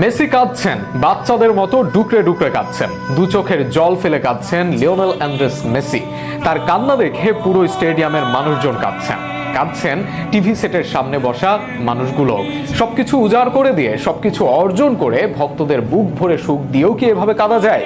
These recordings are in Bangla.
মেসি কাঁদছেন, বাচ্চাদের মতো ডুকরে ডুকরে কাঁদছেন। দু চোখের জল ফেলে কাঁদছেন লিওনেল অ্যান্ড্রেস মেসি। তার কান্না দেখে পুরো স্টেডিয়ামের মানুষজন কাঁদছেন টিভি সেটের সামনে বসা মানুষগুলো। সবকিছু উজাড় করে দিয়ে, সবকিছু অর্জন করে ভক্তদের বুক ভরে সুখ দিয়েও কি এভাবে কাঁদা যায়?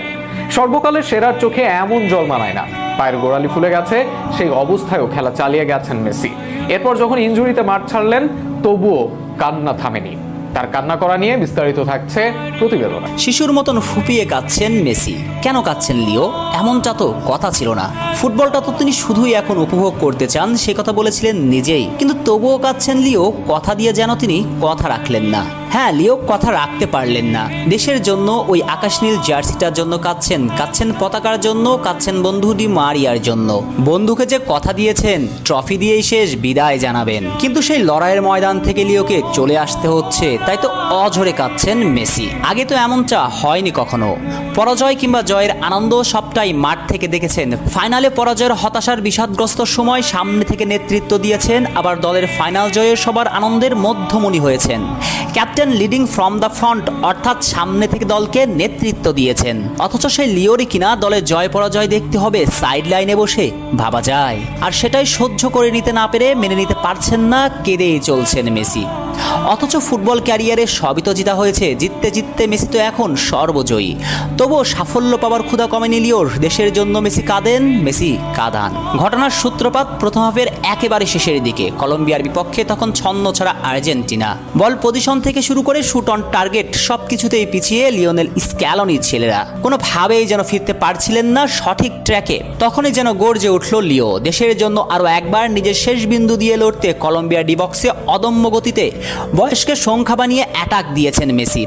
সর্বকালের সেরার চোখে এমন জল মানায় না। পায়ের গোড়ালি ফুলে গেছে, সেই অবস্থায়ও খেলা চালিয়ে গেছেন মেসি। এরপর যখন ইনজুরিতে মাঠ ছাড়লেন, তবুও কান্না থামেনি। তার কান্না করা নিয়ে বিস্তারিত থাকছে প্রতিবেদনে। শিশুর মতন ফুপিয়ে কাঁদছেন মেসি। কেন কাঁদছেন লিও? এমনটা তো কথা ছিল না। ফুটবলটা তো তিনি শুধুই এখন উপভোগ করতে চান, সে কথা বলেছিলেন নিজেই। কিন্তু তবুও কাঁদছেন লিও, কথা দিয়ে যেন তিনি কথা রাখলেন না। হ্যাঁ, লিও কথা রাখতে পারলেন না। দেশের জন্য ওই আকাশ নীল জার্সিটার জন্য কাঁদছেন পতাকার জন্য, কাঁদছেন বন্ধু ডি মারিয়ার জন্য। বন্ধুকে যে কথা দিয়েছেন ট্রফি দিয়েই শেষ বিদায় জানাবেন, কিন্তু সেই লড়াইয়ের ময়দান থেকে লিওকে চলে আসতে হচ্ছে, তাই তো অঝরে কাঁদছেন মেসি। আগে তো এমনটা হয়নি কখনো। পরাজয় কিংবা জয়ের আনন্দ সবটাই মাঠ থেকে দেখেছেন। ফাইনালে পরাজয়ের হতাশার বিষাদগ্রস্ত সময় সামনে থেকে নেতৃত্ব দিয়েছেন, আবার দলের ফাইনাল জয়ের সবার আনন্দের মধ্যমণি হয়েছেন। Captain leading from the front, অর্থাৎ সামনে থেকে দলকে নেতৃত্ব দিয়েছেন। অথচ সেই লিওরই কিনা দলের জয় পরাজয় দেখতে হবে সাইড লাইনে বসে, ভাবা যায়। আর সেটাই সহ্য করে নিতে না পেরে, মেনে নিতে পারছেন না, কেঁদেই চলছেন মেসি। অথচ ফুটবল ক্যারিয়ারে সবই তো জিতা হয়েছে। জিততে জিততে মেসি তো এখন সর্বজয়ী। তবুও সাফল্য পাওয়ার ক্ষুধা কমেনি লিওর। দেশের জন্য মেসি কাঁদেন, মেসি কাঁদান। ঘটনার সূত্রপাত প্রথম হাফের একেবারে শেষের দিকে। কলম্বিয়ার বিপক্ষে তখন ছন্ন ছাড়া আর্জেন্টিনা। বল পজিশন থেকে শুরু করে শুট অন টার্গেট সবকিছুতেই পিছিয়ে লিওনেল স্ক্যালোনির ছেলেরা কোনোভাবেই যেন ফিরতে পারছিলেন না সঠিক ট্র্যাকে। তখনই যেন গর্জে উঠল লিও। দেশের জন্য আরও একবার নিজের শেষ বিন্দু দিয়ে লড়তে কলম্বিয়ার ডিবক্সে অদম্য গতিতে বয়সকে সংখ্যা বানিয়ে অ্যাটাক দিয়েছেন মেসি।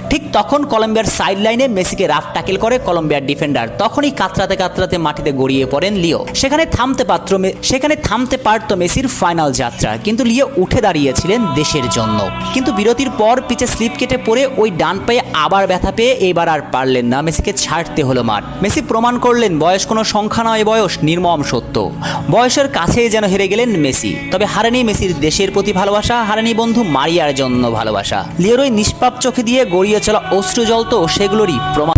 ঠিক তখন কলম্বিয়ার সাইড লাইনে মেসিকে রাফ ট্যাকেল করে কলম্বিয়ার ডিফেন্ডার। তখনই কাতরাতে কাতরাতে মাটিতে গড়িয়ে পড়েন লিও। সেখানে থামতে পারত মেসির ফাইনাল যাত্রা, কিন্তু লিও উঠে দাঁড়িয়েছিলেন দেশের জন্য। কিন্তু বিরতির পর পিচে স্লিপ কেটে পড়ে ওই ডান পায়ে আবার ব্যথা পেয়ে এবার আর পারলেন না, মেসিকে ছাড়তে হলো মাঠ। মেসি প্রমাণ করলেন বয়স কোনো সংখ্যা নয়, বয়স নির্মম সত্য। বয়সের কাছেই যেন হেরে গেলেন মেসি। তবে হারেনি মেসির দেশের প্রতি ভালোবাসা, হারেনি বন্ধু মারিয়ার জন্য ভালোবাসা। লিওর ওই নিষ্পাপ চোখে দিয়ে গড়িয়ে চলা অশ্রু জল তো সেগুলোরই প্রমাণ।